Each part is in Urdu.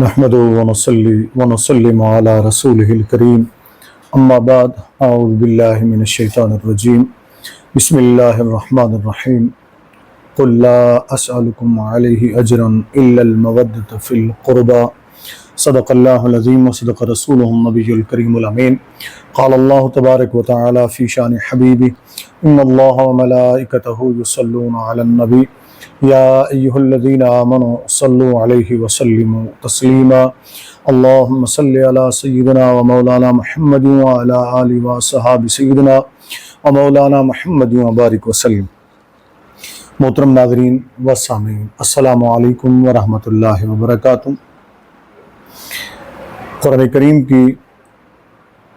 نحمده ونصلي ونسلم على رسوله الكريم اما بعد اعوذ بالله من الشيطان الرجيم بسم الله الرحمن الرحيم قل لا اسألكم عليه اجرا الا المودة في القربى صدق الله العظيم وصدق رسوله النبي الكريم الامين قال الله تبارك وتعالى في شان حبيبه ان الله وملائكته يصلون على النبي يا أيها الذين آمنوا صلوا عليه وسلموا تسليما اللهم صل على سيدنا ومولانا محمد وعلى آله وصحاب سيدنا ومولانا محمد وبارك وسلم۔ محترم ناظرین و سامعین، السلام علیکم ورحمۃ اللہ وبرکاتہ۔ قرآن کریم کی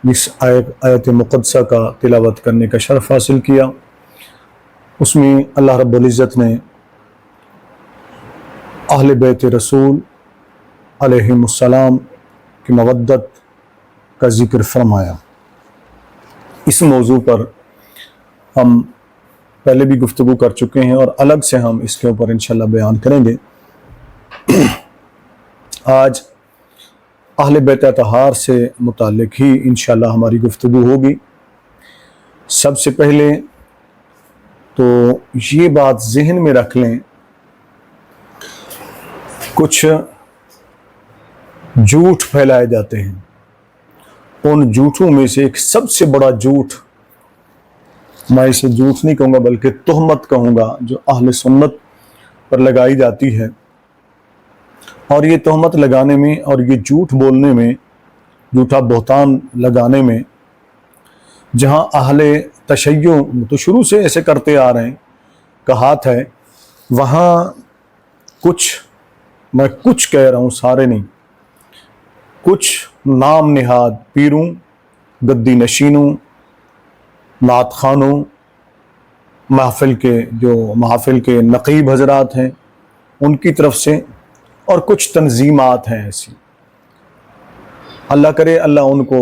اس آیت مقدسہ کا تلاوت کرنے کا شرف حاصل کیا۔ اس میں اللہ رب العزت نے اہل بیت رسول علیہم السلام کی مودت کا ذکر فرمایا۔ اس موضوع پر ہم پہلے بھی گفتگو کر چکے ہیں اور الگ سے ہم اس کے اوپر انشاءاللہ بیان کریں گے۔ آج اہل بیت اطہار سے متعلق ہی انشاءاللہ ہماری گفتگو ہوگی۔ سب سے پہلے تو یہ بات ذہن میں رکھ لیں، کچھ جھوٹ پھیلائے جاتے ہیں، ان جھوٹوں میں سے ایک سب سے بڑا جھوٹ، میں اسے جھوٹ نہیں کہوں گا بلکہ تہمت کہوں گا، جو اہل سنت پر لگائی جاتی ہے۔ اور یہ تہمت لگانے میں اور یہ جھوٹ بولنے میں، جھوٹا بہتان لگانے میں، جہاں اہل تشیع تو شروع سے ایسے کرتے آ رہے ہیں، کہات ہے، وہاں میں کچھ کہہ رہا ہوں، سارے نہیں، کچھ نام نہاد پیروں، گدی نشینوں، نعت خوانوں، محافل کے نقیب حضرات ہیں، ان کی طرف سے، اور کچھ تنظیمات ہیں ایسی۔ اللہ کرے اللہ ان کو،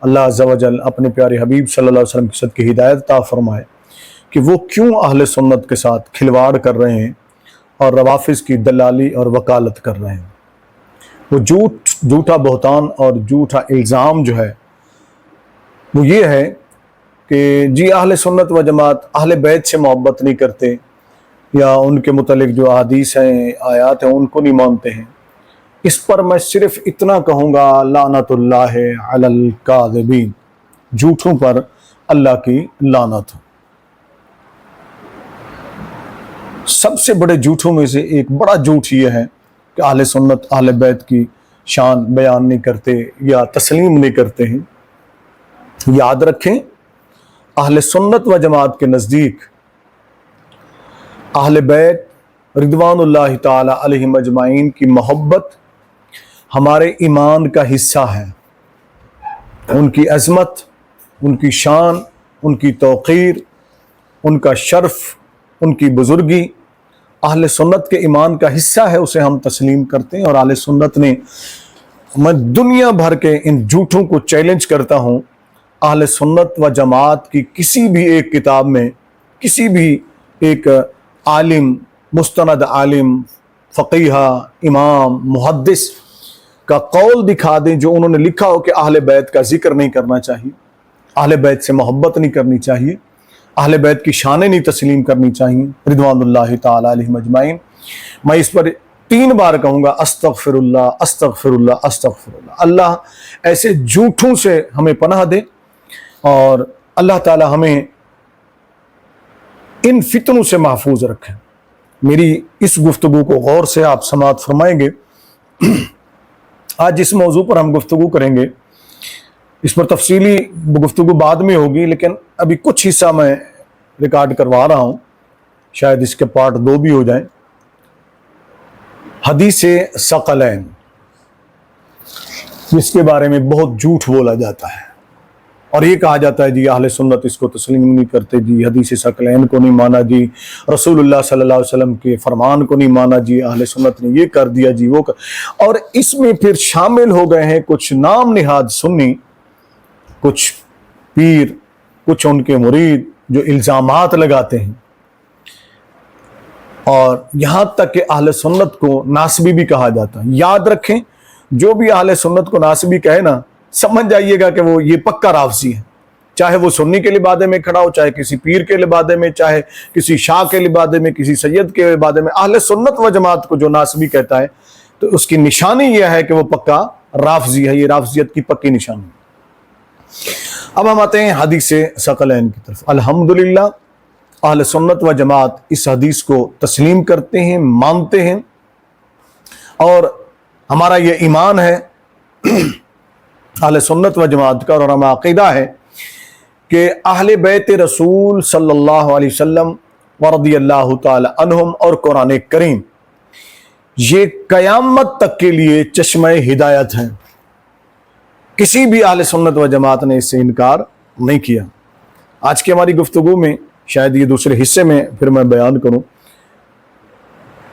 اللہ عز و جل اپنے پیارے حبیب صلی اللہ علیہ وسلم کی صدقے ہدایت عطا فرمائے کہ وہ کیوں اہل سنت کے ساتھ کھلواڑ کر رہے ہیں اور روافظ کی دلالی اور وکالت کر رہے ہیں۔ وہ جھوٹا بہتان اور جھوٹا الزام جو ہے وہ یہ ہے کہ جی اہل سنت و جماعت اہل بیت سے محبت نہیں کرتے، یا ان کے متعلق جو احادیث ہیں، آیات ہیں، ان کو نہیں مانتے ہیں۔ اس پر میں صرف اتنا کہوں گا، لعنت اللہ علی الکاذبین، جھوٹوں پر اللہ کی لعنت۔ سب سے بڑے جھوٹوں میں سے ایک بڑا جھوٹ یہ ہے کہ اہل سنت اہل بیت کی شان بیان نہیں کرتے یا تسلیم نہیں کرتے ہیں۔ یاد رکھیں، اہل سنت و جماعت کے نزدیک اہل بیت رضوان اللہ تعالی علیہم اجمعین کی محبت ہمارے ایمان کا حصہ ہے۔ ان کی عظمت، ان کی شان، ان کی توقیر، ان کا شرف، ان کی بزرگی اہل سنت کے ایمان کا حصہ ہے، اسے ہم تسلیم کرتے ہیں۔ اور اہل سنت نے، میں دنیا بھر کے ان جھوٹوں کو چیلنج کرتا ہوں، اہل سنت و جماعت کی کسی بھی ایک کتاب میں، کسی بھی ایک عالم، مستند عالم، فقیہ، امام، محدث کا قول دکھا دیں جو انہوں نے لکھا ہو کہ اہل بیت کا ذکر نہیں کرنا چاہیے، اہل بیت سے محبت نہیں کرنی چاہیے، اہل بیت کی شانیں نہیں تسلیم کرنی چاہیے رضوان اللہ تعالی علیہم اجمعین۔ میں اس پر 3 بار کہوں گا، استغفر اللہ، استغفر اللہ، استغفر اللہ۔ اللہ ایسے جھوٹوں سے ہمیں پناہ دے اور اللہ تعالی ہمیں ان فتنوں سے محفوظ رکھیں۔ میری اس گفتگو کو غور سے آپ سماعت فرمائیں گے۔ آج اس موضوع پر ہم گفتگو کریں گے، اس پر تفصیلی گفتگو بعد میں ہوگی، لیکن ابھی کچھ حصہ میں ریکارڈ کروا رہا ہوں، شاید اس کے پارٹ 2 بھی ہو جائیں۔ حدیث ثقلین، جس کے بارے میں بہت جھوٹ بولا جاتا ہے اور یہ کہا جاتا ہے جی اہل سنت اس کو تسلیم نہیں کرتے، جی حدیث ثقلین کو نہیں مانا، جی رسول اللہ صلی اللہ علیہ وسلم کے فرمان کو نہیں مانا، جی اہل سنت نے یہ کر دیا، جی وہ اور اس میں پھر شامل ہو گئے ہیں کچھ نام نہاد سنی، کچھ پیر، کچھ ان کے مرید جو الزامات لگاتے ہیں۔ اور یہاں تک کہ اہل سنت کو ناسبی بھی کہا جاتا ہے۔ یاد رکھیں، جو بھی اہل سنت کو ناسبی کہے نا، سمجھ جائیے گا کہ وہ یہ پکا رافضی ہے، چاہے وہ سنی کے لبادے میں کھڑا ہو، چاہے کسی پیر کے لبادے میں، چاہے کسی شاہ کے لبادے میں، کسی سید کے لبادے میں۔ اہل سنت و جماعت کو جو ناسبی کہتا ہے تو اس کی نشانی یہ ہے کہ وہ پکا رافضی ہے، یہ رافضیت کی پکی نشانی۔ اب ہم آتے ہیں حدیث ثقلین کی طرف۔ الحمدللہ اہل سنت و جماعت اس حدیث کو تسلیم کرتے ہیں، مانتے ہیں، اور ہمارا یہ ایمان ہے اہل سنت و جماعت کا، اور ہمارا عقیدہ ہے کہ اہل بیت رسول صلی اللہ علیہ وسلم ورضی اللہ تعالی عنہم اور قرآن کریم یہ قیامت تک کے لیے چشمہ ہدایت ہیں۔ کسی بھی اہل سنت و جماعت نے اس سے انکار نہیں کیا۔ آج کی ہماری گفتگو میں شاید یہ دوسرے حصے میں پھر میں بیان کروں،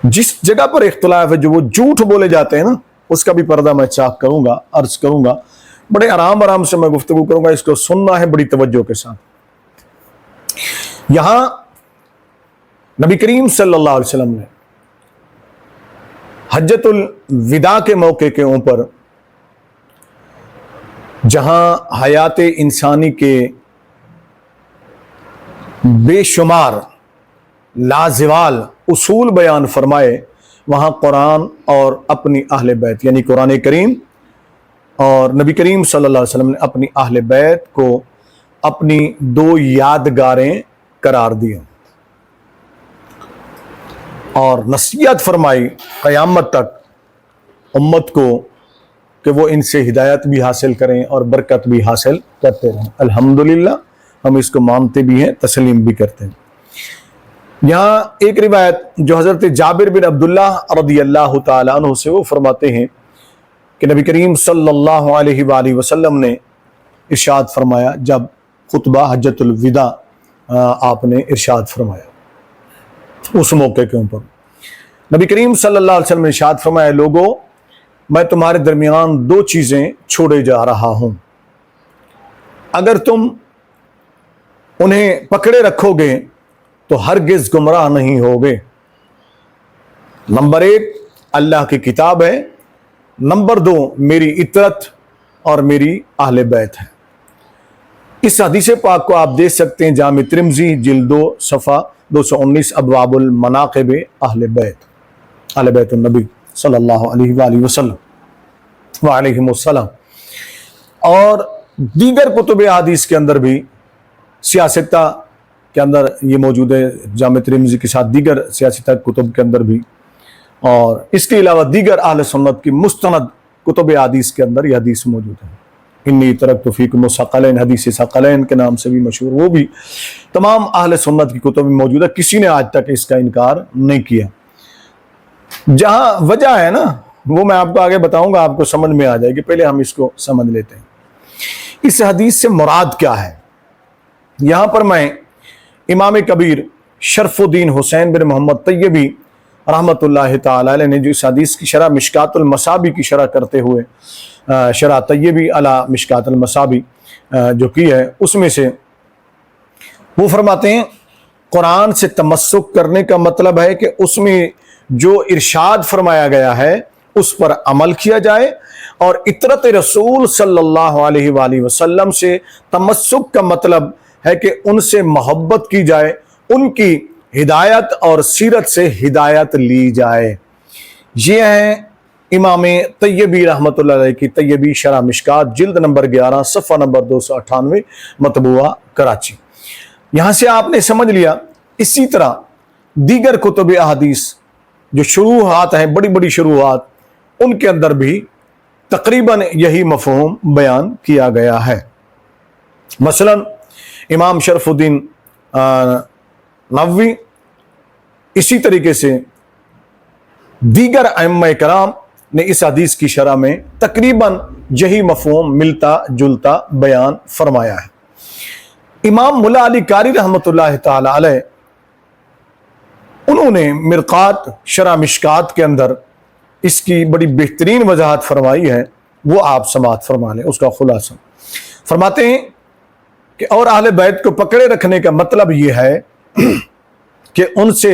جس جگہ پر اختلاف ہے، جو وہ جھوٹ بولے جاتے ہیں نا، اس کا بھی پردہ میں صاف کروں گا، عرض کروں گا، بڑے آرام سے میں گفتگو کروں گا، اس کو سننا ہے بڑی توجہ کے ساتھ۔ یہاں نبی کریم صلی اللہ علیہ وسلم نے حجۃ الوداع کے موقع کے اوپر، جہاں حیات انسانی کے بے شمار لازوال اصول بیان فرمائے، وہاں قرآن اور اپنی اہل بیت یعنی قرآن کریم اور نبی کریم صلی اللہ علیہ وسلم نے اپنی اہل بیت کو اپنی دو یادگاریں قرار دیا اور نصیحت فرمائی قیامت تک امت کو کہ وہ ان سے ہدایت بھی حاصل کریں اور برکت بھی حاصل کرتے رہیں۔ الحمدللہ ہم اس کو مانتے بھی ہیں، تسلیم بھی کرتے ہیں۔ یہاں ایک روایت جو حضرت جابر بن عبداللہ رضی اللہ تعالیٰ عنہ سے، وہ فرماتے ہیں کہ نبی کریم صلی اللہ علیہ وآلہ وسلم نے ارشاد فرمایا، جب خطبہ حجۃ الوداع آپ نے ارشاد فرمایا، اس موقع کے اوپر نبی کریم صلی اللہ علیہ وسلم نے ارشاد فرمایا، لوگوں میں تمہارے درمیان دو چیزیں چھوڑے جا رہا ہوں، اگر تم انہیں پکڑے رکھو گے تو ہرگز گمراہ نہیں ہوگے۔ نمبر ایک اللہ کی کتاب ہے، نمبر دو میری اطاعت اور میری اہل بیت ہے۔ اس حدیث پاک کو آپ دیکھ سکتے ہیں جامع ترمذی جلد 2 صفحہ 219 ابواب المناقب اہل بیت النبی صلی اللہ علیہ وآلہ وسلم وعلیہم السلام، اور دیگر کتب حدیث کے اندر بھی، سیاستہ کے اندر یہ موجود ہے جامع ترمذی کے ساتھ دیگر سیاستہ کتب کے اندر بھی، اور اس کے علاوہ دیگر اہل سنت کی مستند کتب حدیث کے اندر یہ حدیث موجود ہے۔ انی ترکت فیکم الثقلین، حدیث ثقلین کے نام سے بھی مشہور، وہ بھی تمام اہل سنت کی کتب میں موجود ہے، کسی نے آج تک اس کا انکار نہیں کیا۔ جہاں وجہ ہے نا، وہ میں آپ کو آگے بتاؤں گا، آپ کو سمجھ میں آ جائے گی، پہلے ہم اس کو سمجھ لیتے ہیں اس حدیث سے مراد کیا ہے۔ یہاں پر میں امام کبیر شرف الدین حسین بن محمد طیبی رحمۃ اللہ تعالی علیہ نے جو اس حدیث کی شرح مشکات المصابی کی شرح کرتے ہوئے شرح طیبی علی مشکات المصابی جو کی ہے، اس میں سے وہ فرماتے ہیں قرآن سے تمسک کرنے کا مطلب ہے کہ اس میں جو ارشاد فرمایا گیا ہے اس پر عمل کیا جائے، اور اطاعت رسول صلی اللہ علیہ وآلہ وسلم سے تمسک کا مطلب ہے کہ ان سے محبت کی جائے، ان کی ہدایت اور سیرت سے ہدایت لی جائے۔ یہ ہے امام طیبی رحمۃ اللہ علیہ کی طیبی شرح مشکات جلد نمبر 11 صفحہ نمبر 298 مطبوعہ کراچی۔ یہاں سے آپ نے سمجھ لیا۔ اسی طرح دیگر کتب احادیث جو شروحات ہیں، بڑی بڑی شروحات، ان کے اندر بھی تقریباً یہی مفہوم بیان کیا گیا ہے۔ مثلا امام شرف الدین نووی، اسی طریقے سے دیگر ائمہ کرام نے اس حدیث کی شرح میں تقریباً یہی مفہوم ملتا جلتا بیان فرمایا ہے۔ امام ملا علی قاری رحمۃ اللہ تعالی علیہ، انہوں نے مرقات شرح مشکات کے اندر اس کی بڑی بہترین وضاحت فرمائی ہے، وہ آپ سماعت فرما لیں۔ اس کا خلاصہ فرماتے ہیں کہ اور اہل بیت کو پکڑے رکھنے کا مطلب یہ ہے کہ ان سے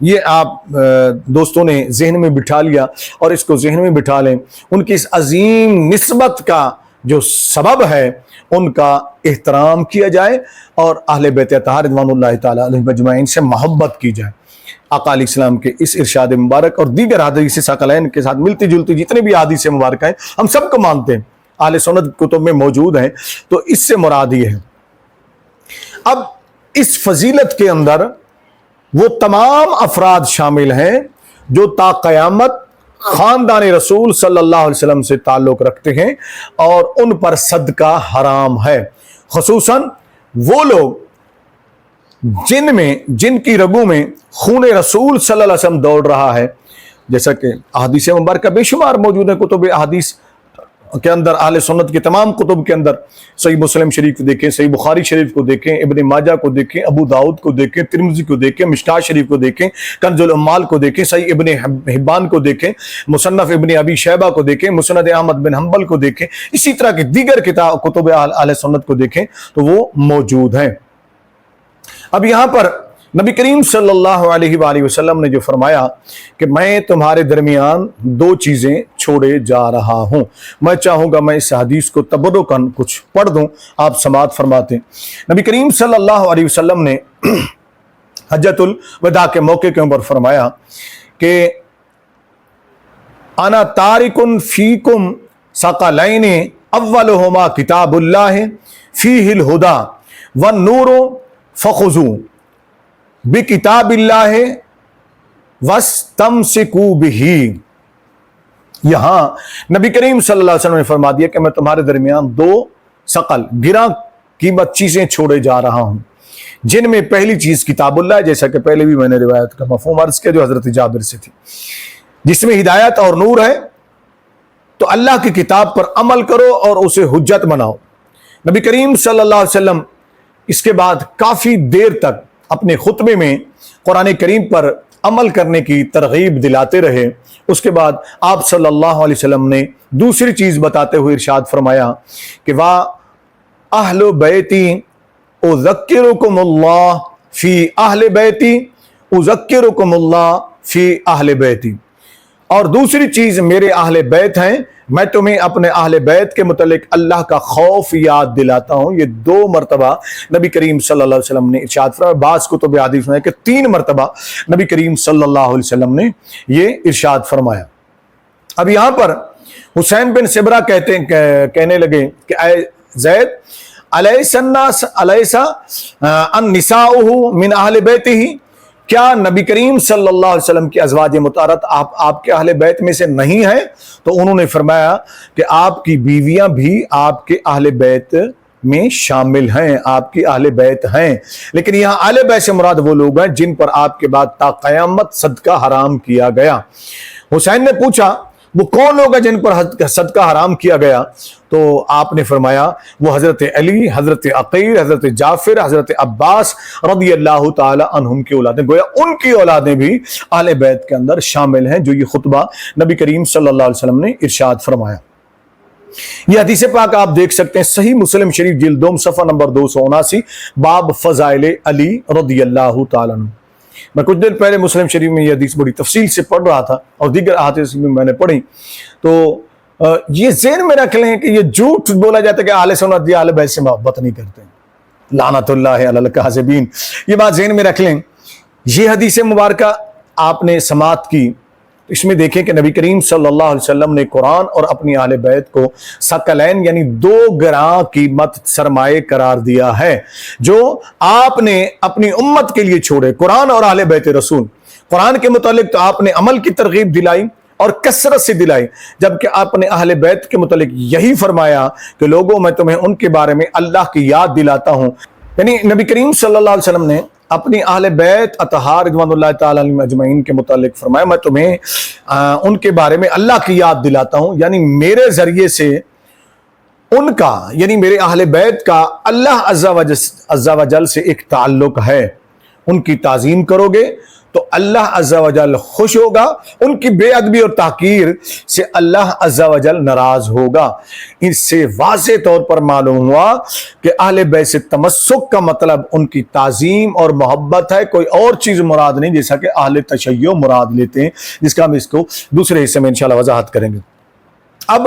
یہ آپ دوستوں نے ذہن میں بٹھا لیا اور اس کو ذہن میں بٹھا لیں، ان کی اس عظیم نسبت کا جو سبب ہے ان کا احترام کیا جائے اور اہل بیت اطہار رضوان اللہ تعالی علیہم اجمعین سے محبت کی جائے۔ آقا علیہ السلام کے اس ارشاد مبارک اور دیگر حدیث ثقلین کے ساتھ ملتی جلتی جتنے بھی حدیث مبارکہ ہیں ہم سب کو مانتے ہیں، اہل سنت کتب میں موجود ہیں، تو اس سے مراد یہ ہے۔ اب اس فضیلت کے اندر وہ تمام افراد شامل ہیں جو تا قیامت خاندان رسول صلی اللہ علیہ وسلم سے تعلق رکھتے ہیں اور ان پر صدقہ حرام ہے، خصوصاً وہ لوگ جن کی رگوں میں خون رسول صلی اللہ علیہ وسلم دوڑ رہا ہے، جیسا کہ احادیث مبارکہ بے شمار موجود ہیں کتب احادیث کے اندر، اہل سنت کے تمام کتب کے اندر، صحیح مسلم شریف کو دیکھیں، صحیح بخاری شریف کو دیکھیں، ابن ماجہ کو دیکھیں، ابو داؤد کو دیکھیں، ترمذی کو دیکھیں، مشکاۃ شریف کو دیکھیں، کنز العمال کو دیکھیں، صحیح ابن حبان کو دیکھیں، مصنف ابن ابی شیبہ کو دیکھیں، مسند احمد بن حنبل کو دیکھیں، اسی طرح کے دیگر کتب اہل سنت کو دیکھیں تو وہ موجود ہیں۔ اب یہاں پر نبی کریم صلی اللہ علیہ وآلہ وسلم نے جو فرمایا کہ میں تمہارے درمیان دو چیزیں چھوڑے جا رہا ہوں، میں چاہوں گا میں اس حدیث کو تبرکاً کچھ پڑھ دوں، آپ سماعت فرماتے ہیں۔ نبی کریم صلی اللہ علیہ وسلم نے حجۃ الوداع کے موقع کے اوپر فرمایا کہ انا تارکن فیکم ثقلین اولہما کتاب اللہ فیہ الہدی والنور فخذوا بکتاب اللہ واستمسکوا بہ۔ یہاں نبی کریم صلی اللہ علیہ وسلم نے فرما دیا کہ میں تمہارے درمیان دو ثقل گراں قیمت چیزیں چھوڑے جا رہا ہوں، جن میں پہلی چیز کتاب اللہ ہے، جیسا کہ پہلے بھی میں نے روایت کا مفہوم عرض کیا جو حضرت جابر سے تھی، جس میں ہدایت اور نور ہے، تو اللہ کی کتاب پر عمل کرو اور اسے حجت بناؤ۔ نبی کریم صلی اللہ علیہ وسلم اس کے بعد کافی دیر تک اپنے خطبے میں قرآن کریم پر عمل کرنے کی ترغیب دلاتے رہے۔ اس کے بعد آپ صلی اللہ علیہ وسلم نے دوسری چیز بتاتے ہوئے ارشاد فرمایا کہ وا اہل بیتی اذکرکم اللہ فی اہل بیتی اذکرکم اللہ فی اہل بیتی، اور دوسری چیز میرے اہل بیت ہیں، میں تمہیں اپنے اہل بیت کے متعلق اللہ کا خوف یاد دلاتا ہوں۔ یہ دو مرتبہ نبی کریم صلی اللہ علیہ وسلم نے ارشاد فرمایا، بعض کتب حدیث میں ہے کہ 3 مرتبہ نبی کریم صلی اللہ علیہ وسلم نے یہ ارشاد فرمایا۔ اب یہاں پر حسین بن سبرہ کہنے لگے کہ اے زید الیس النساء من اہل بیتہ، کیا نبی کریم صلی اللہ علیہ وسلم کی ازواج مطہرات آپ کے اہل بیت میں سے نہیں ہیں؟ تو انہوں نے فرمایا کہ آپ کی بیویاں بھی آپ کے اہل بیت میں شامل ہیں، آپ کی اہل بیت ہیں، لیکن یہاں اہل بیت سے مراد وہ لوگ ہیں جن پر آپ کے بعد تا قیامت صدقہ حرام کیا گیا۔ حسین نے پوچھا وہ کون لوگ ہیں جن پر صدقہ حرام کیا گیا؟ تو آپ نے فرمایا وہ حضرت علی، حضرت عقیل، حضرت جعفر، حضرت عباس رضی اللہ تعالی عنہم کی اولادیں، گویا ان کی اولادیں بھی اہل بیت کے اندر شامل ہیں، جو یہ خطبہ نبی کریم صلی اللہ علیہ وسلم نے ارشاد فرمایا۔ یہ حدیث پاک آپ دیکھ سکتے ہیں صحیح مسلم شریف جلد 2 صفحہ نمبر 279، باب فضائل علی رضی اللہ تعالی عنہ۔ میں کچھ دن پہلے مسلم شریف میں یہ حدیث بڑی تفصیل سے پڑھ رہا تھا اور دیگر احادیث میں نے پڑھی، تو یہ ذہن میں رکھ لیں کہ یہ جھوٹ بولا جاتا ہے کہ اہل سنت اہل بیت سے محبت نہیں کرتے، لعنت اللہ علی الکاذبین، یہ بات ذہن میں رکھ لیں۔ یہ حدیث مبارکہ آپ نے سماعت کی، اس میں دیکھیں کہ نبی کریم صلی اللہ علیہ وسلم نے قرآن اور اپنی اہل بیت کو ثقلین یعنی 2 گراں قیمت سرمایہ قرار دیا ہے، جو آپ نے اپنی امت کے لیے چھوڑے، قرآن اور اہل بیت رسول۔ قرآن کے متعلق تو آپ نے عمل کی ترغیب دلائی اور کثرت سے دلائی، جبکہ آپ نے اہل بیت کے متعلق یہی فرمایا کہ لوگوں میں تمہیں ان کے بارے میں اللہ کی یاد دلاتا ہوں۔ یعنی نبی کریم صلی اللہ علیہ وسلم نے اپنی اہل بیت اطہار رضوان اللہ تعالی علیہم اجمعین کے متعلق فرمایا میں تمہیں ان کے بارے میں اللہ کی یاد دلاتا ہوں، یعنی میرے ذریعے سے ان کا یعنی میرے اہل بیت کا اللہ عز و جل سے ایک تعلق ہے، ان کی تعظیم کرو گے تو اللہ عز و جل خوش ہوگا، ان کی بے ادبی اور تحقیر سے اللہ عز و جل ناراض ہوگا۔ اس سے واضح طور پر معلوم ہوا کہ اہل بیت سے تمسک کا مطلب ان کی تعظیم اور محبت ہے، کوئی اور چیز مراد نہیں، جیسا کہ اہل تشیع مراد لیتے ہیں، جس کا ہم اس کو دوسرے حصے میں انشاءاللہ وضاحت کریں گے۔ اب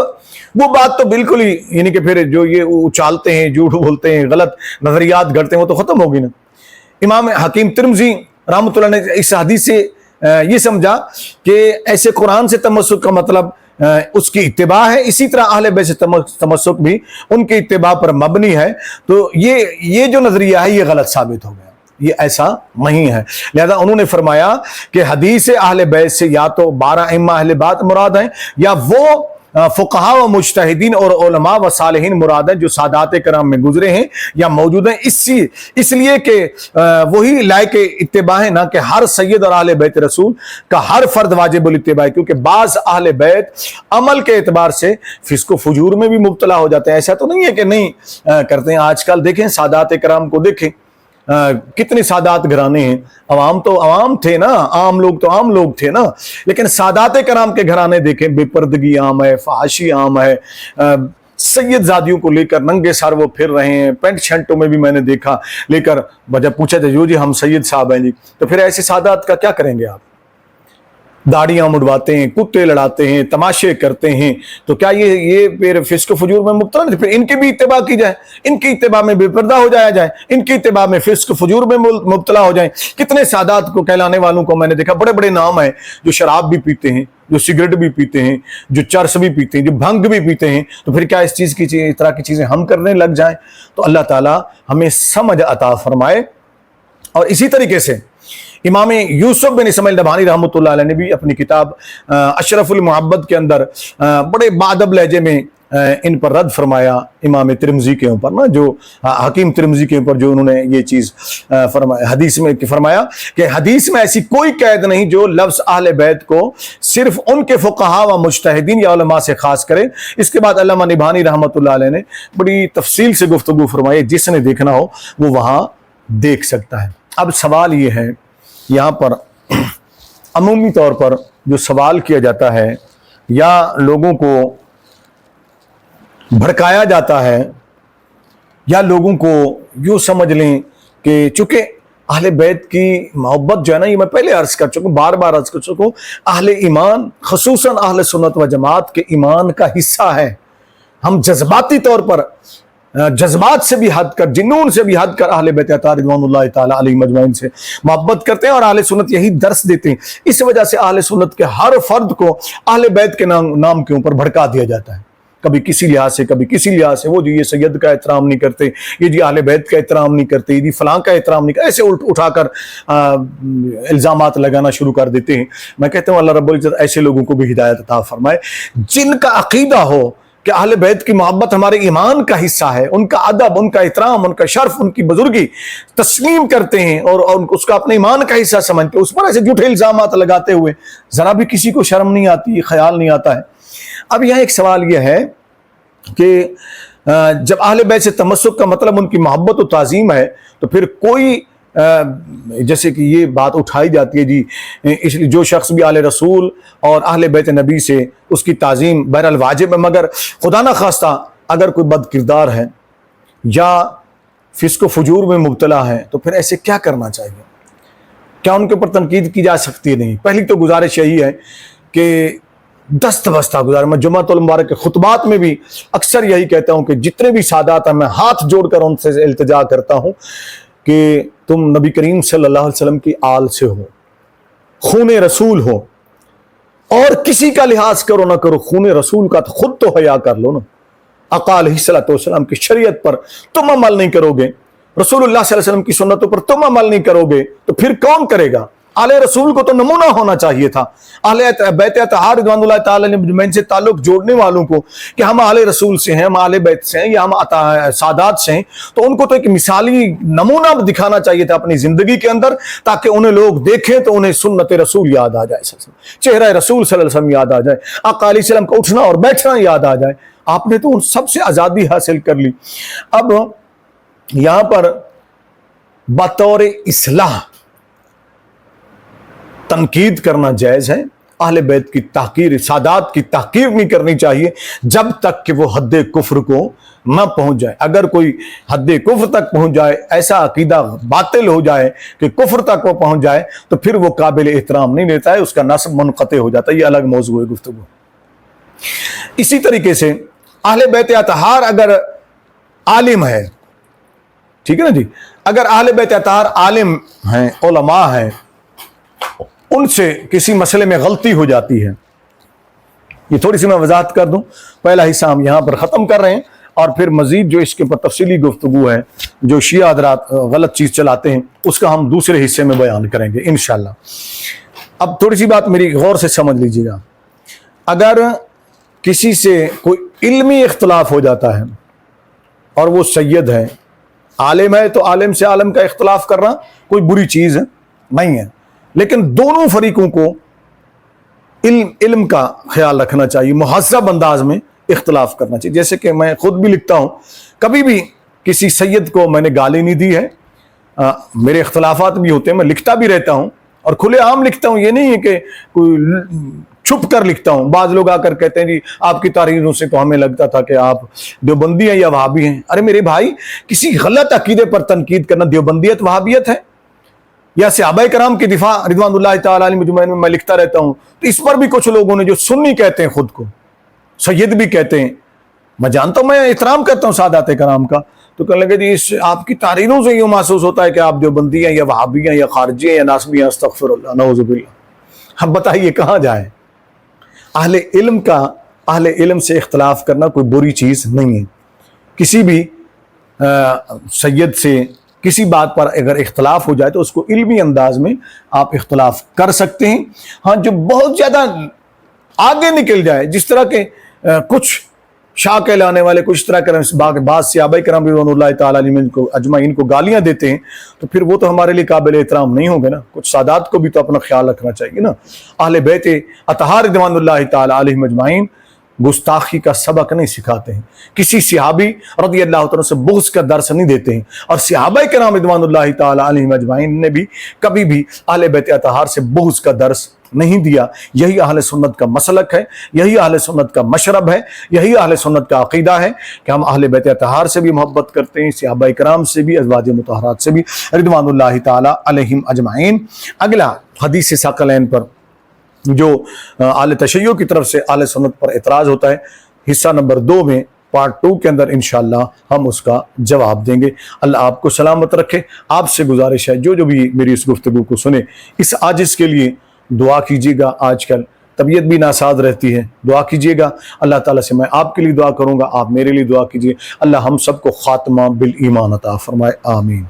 وہ بات تو بالکل ہی، یعنی کہ پھر جو یہ اچالتے ہیں، جھوٹ بولتے ہیں، غلط نظریات گھڑتے ہیں، وہ تو ختم ہوگی نا۔ امام حکیم ترمذی رحمۃ اللہ نے اس حدیث سے یہ سمجھا کہ ایسے قرآن سے تمسک کا مطلب اس کی اتباع ہے، اسی طرح اہل بیت سے تمسک بھی ان کی اتباع پر مبنی ہے، تو یہ جو نظریہ ہے یہ غلط ثابت ہو گیا، یہ ایسا نہیں ہے۔ لہذا انہوں نے فرمایا کہ حدیث اہل بیت سے یا تو 12 ائمہ اہل بیت مراد ہیں، یا وہ فقہاء و مجتہدین اور علماء و صالحین مراد ہیں جو سادات کرام میں گزرے ہیں یا موجود ہیں، اس لیے کہ وہی لائق اتباع ہے، نہ کہ ہر سید اور اہل بیت رسول کا ہر فرد واجب الاتباع ہے، کیونکہ بعض اہل بیت عمل کے اعتبار سے فسق و فجور میں بھی مبتلا ہو جاتے ہیں۔ ایسا تو نہیں ہے کہ نہیں کرتے ہیں، آج کل دیکھیں سادات کرام کو دیکھیں، کتنے سادات گھرانے ہیں، عوام تو عوام تھے نا، عام لوگ تو عام لوگ تھے نا، لیکن سادات کرام کے گھرانے دیکھیں، بے پردگی عام ہے، فحاشی عام ہے، سید زادیوں کو لے کر ننگے سر وہ پھر رہے ہیں، پینٹ شرٹوں میں بھی میں نے دیکھا لے کر، جب پوچھا تھا جی ہم سید صاحب ہیں جی، تو پھر ایسے سادات کا کیا کریں گے آپ؟ داڑیاں مڈواتے ہیں، کتے لڑاتے ہیں، تماشے کرتے ہیں، تو کیا یہ پھر فسق و فجور میں مبتلا نہیں؟ پھر ان کی بھی اتباع کی جائے، ان کی اتباع میں بے پردہ ہو جایا جائے، ان کی اتباع میں فسق و فجور میں مبتلا ہو جائیں۔ کتنے سادات کو کہلانے والوں کو میں نے دیکھا، بڑے بڑے نام ہیں، جو شراب بھی پیتے ہیں، جو سگریٹ بھی پیتے ہیں، جو چرس بھی پیتے ہیں، جو بھنگ بھی پیتے ہیں، تو پھر کیا اس طرح کی چیزیں ہم کرنے لگ جائیں؟ تو اللہ تعالیٰ ہمیں سمجھ عطا فرمائے۔ اور اسی طریقے سے امام یوسف بن اسماعیل نبہانی رحمۃ اللہ علیہ نے بھی اپنی کتاب اشرف المحبت کے اندر بڑے بادب لہجے میں ان پر رد فرمایا، امام ترمذی کے اوپر نا، جو حکیم ترمذی کے اوپر جو انہوں نے یہ چیز حدیث میں فرمایا کہ حدیث میں ایسی کوئی قید نہیں جو لفظ اہل بیت کو صرف ان کے فقہاء و مجتہدین یا علماء سے خاص کرے۔ اس کے بعد علامہ نبہانی رحمۃ اللہ علیہ نے بڑی تفصیل سے گفتگو فرمائی، جس نے دیکھنا ہو وہ وہاں دیکھ سکتا ہے۔ اب سوال یہ ہے، یہاں پر عمومی طور پر جو سوال کیا جاتا ہے یا لوگوں کو بھڑکایا جاتا ہے، یا لوگوں کو یوں سمجھ لیں کہ چونکہ اہل بیت کی محبت جو ہے نا، یہ میں پہلے عرض کر چکا ہوں، بار بار عرض کر چکا ہوں، اہل ایمان خصوصاً اہل سنت و جماعت کے ایمان کا حصہ ہے۔ ہم جذباتی طور پر، جذبات سے بھی ہٹ کر، جنون سے بھی ہٹ کر اہل بیت اطہار رضوان اللہ تعالی علیہم اجمعین سے محبت کرتے ہیں، اور اہل سنت یہی درس دیتے ہیں۔ اس وجہ سے اہل سنت کے ہر فرد کو اہل بیت کے نام کے اوپر بھڑکا دیا جاتا ہے، کبھی کسی لحاظ سے، کبھی کسی لحاظ سے، وہ جو یہ سید کا احترام نہیں کرتے، یہ جی اہل بیت کا احترام نہیں کرتے، یہ جی فلاں کا احترام نہیں کرتے، ایسے اٹھا کر الزامات لگانا شروع کر دیتے ہیں۔ میں کہتا ہوں اللہ رب العزت ایسے لوگوں کو بھی ہدایت عطا فرمائے، جن کا عقیدہ ہو کہ اہل بیت کی محبت ہمارے ایمان کا حصہ ہے، ان کا ادب، ان کا احترام، ان کا شرف، ان کی بزرگی تسلیم کرتے ہیں اور اس کا اپنے ایمان کا حصہ سمجھتے ہیں، اس پر ایسے جھوٹے الزامات لگاتے ہوئے ذرا بھی کسی کو شرم نہیں آتی، خیال نہیں آتا ہے۔ اب یہاں ایک سوال یہ ہے کہ جب اہل بیت سے تمسک کا مطلب ان کی محبت و تعظیم ہے، تو پھر کوئی جیسے کہ یہ بات اٹھائی جاتی ہے جی اس لیے جو شخص بھی اہل رسول اور اہل بیت نبی سے اس کی تعظیم بہرحال واجب ہے، مگر خدا نہ خواستہ اگر کوئی بد کردار ہے یا فسق و فجور میں مبتلا ہے تو پھر ایسے کیا کرنا چاہیے؟ کیا ان کے اوپر تنقید کی جا سکتی ہے؟ نہیں۔ پہلی تو گزارش یہی ہے کہ دست بستہ گزارش، میں جمعۃ المبارک کے خطبات میں بھی اکثر یہی کہتا ہوں کہ جتنے بھی سادات ہیں میں ہاتھ جوڑ کر ان سے التجا کرتا ہوں کہ تم نبی کریم صلی اللہ علیہ وسلم کی آل سے ہو، خون رسول ہو، اور کسی کا لحاظ کرو نہ کرو، خون رسول کا تو خود تو حیا کر لو نا۔ آقا علیہ الصلوۃ والسلام کی شریعت پر تم عمل نہیں کرو گے، رسول اللہ صلی اللہ علیہ وسلم کی سنتوں پر تم عمل نہیں کرو گے، تو پھر کون کرے گا؟ اہل رسول کو تو نمونہ ہونا چاہیے تھا، اہل بیت اطہار رضوان اللہ تعالی علیہم سے تعلق جوڑنے والوں کو کہ ہم اہل رسول سے ہیں، ہم اہل بیت سے ہیں، یا ہم سادات سے ہیں، تو ان کو تو ایک مثالی نمونہ دکھانا چاہیے تھا اپنی زندگی کے اندر، تاکہ انہیں لوگ دیکھیں تو انہیں سنت رسول یاد آ جائے، چہرہ رسول صلی اللہ علیہ وسلم یاد آ جائے، آقا علیہ السلام کا اٹھنا اور بیٹھنا یاد آ جائے۔ آپ نے تو ان سب سے آزادی حاصل کر لی۔ اب یہاں پر بطور اصلاح تنقید کرنا جائز ہے، اہل بیت کی تحقیر، سادات کی تحقیر نہیں کرنی چاہیے جب تک کہ وہ حد کفر کو نہ پہنچ جائے۔ اگر کوئی حد کفر تک پہنچ جائے، ایسا عقیدہ باطل ہو جائے کہ کفر تک وہ پہنچ جائے، تو پھر وہ قابل احترام نہیں لیتا ہے، اس کا نسب منقطع ہو جاتا ہے۔ یہ الگ موضوع ہے گفتگو۔ اسی طریقے سے اہل بیت اطہار اگر عالم ہے، ٹھیک ہے نا جی، اگر اہل بیت اطہار عالم ہیں، علماء ہیں، ان سے کسی مسئلے میں غلطی ہو جاتی ہے، یہ تھوڑی سی میں وضاحت کر دوں، پہلا حصہ ہم یہاں پر ختم کر رہے ہیں، اور پھر مزید جو اس کے پر تفصیلی گفتگو ہے، جو شیعہ حضرات غلط چیز چلاتے ہیں، اس کا ہم دوسرے حصے میں بیان کریں گے انشاءاللہ۔ اب تھوڑی سی بات میری غور سے سمجھ لیجیے گا، اگر کسی سے کوئی علمی اختلاف ہو جاتا ہے اور وہ سید ہے، عالم ہے، تو عالم سے عالم کا اختلاف کرنا کوئی بری چیز نہیں ہے، لیکن دونوں فریقوں کو علم کا خیال رکھنا چاہیے، مہذب انداز میں اختلاف کرنا چاہیے۔ جیسے کہ میں خود بھی لکھتا ہوں، کبھی بھی کسی سید کو میں نے گالی نہیں دی ہے، میرے اختلافات بھی ہوتے ہیں، میں لکھتا بھی رہتا ہوں اور کھلے عام لکھتا ہوں، یہ نہیں ہے کہ کوئی چھپ کر لکھتا ہوں۔ بعض لوگ آ کر کہتے ہیں جی آپ کی تحریروں سے تو ہمیں لگتا تھا کہ آپ دیوبندی ہیں یا وہابی ہیں۔ ارے میرے بھائی، کسی غلط عقیدے پر تنقید کرنا دیوبندیت وہابیت ہے؟ یا صحابہ کرام کے دفاع رضوان اللہ تعالی علیہ مجمعین میں لکھتا رہتا ہوں، تو اس پر بھی کچھ لوگوں نے جو سنی کہتے ہیں خود کو، سید بھی کہتے ہیں، میں جانتا ہوں، میں احترام کرتا ہوں سادات کرام کا، تو کہنے لگے جی اس آپ کی تحریروں سے یہ محسوس ہوتا ہے کہ آپ دیوبندی ہیں یا وہابی ہیں یا خارجی ہیں یا ناسبی ہیں، استغفر اللہ، نعوذ باللہ۔ اب بتائیے کہاں جائیں؟ اہل علم سے اختلاف کرنا کوئی بری چیز نہیں ہے۔ کسی بھی سید سے کسی بات پر اگر اختلاف ہو جائے تو اس کو علمی انداز میں آپ اختلاف کر سکتے ہیں۔ ہاں، جو بہت زیادہ آگے نکل جائے، جس طرح کے کچھ شاہ کہلانے والے کچھ طرح کے بعض صحابہ کرام رضوان اللہ تعالی علیہم کو اجمعین کو گالیاں دیتے ہیں، تو پھر وہ تو ہمارے لیے قابل احترام نہیں ہوں گے نا۔ کچھ سادات کو بھی تو اپنا خیال رکھنا چاہیے نا۔ اہل بیت اطہار رضوان اللہ تعالی علیہم اجمعین گستاخی کا سبق نہیں سکھاتے ہیں، کسی صحابی رضی اللہ تعالیٰ سے بغض کا درس نہیں دیتے ہیں، اور صحابہ کرام رضوان اللہ تعالی علیہم اجمعین نے بھی کبھی بھی اہل بیت اطہار سے بغض کا درس نہیں دیا۔ یہی اہل سنت کا مسلک ہے، یہی اہل سنت کا مشرب ہے، یہی اہل سنت کا عقیدہ ہے کہ ہم اہل بیت اطہار سے بھی محبت کرتے ہیں، صحابہ کرام سے بھی، ازواج مطہرات سے بھی رضوان اللہ تعالی علیہم اجمعین۔ اگلا حدیث ثقلین پر جو اہل تشیع کی طرف سے اہل سنت پر اعتراض ہوتا ہے، حصہ نمبر 2 میں پارٹ 2 کے اندر انشاءاللہ ہم اس کا جواب دیں گے۔ اللہ آپ کو سلامت رکھے۔ آپ سے گزارش ہے جو بھی میری اس گفتگو کو سنے، اس عاجز کے لیے دعا کیجیے گا۔ آج کل طبیعت بھی ناساز رہتی ہے، دعا کیجیے گا۔ اللہ تعالیٰ سے میں آپ کے لیے دعا کروں گا، آپ میرے لیے دعا کیجیے۔ اللہ ہم سب کو خاتمہ بالایمان عطا فرمائے، آمین۔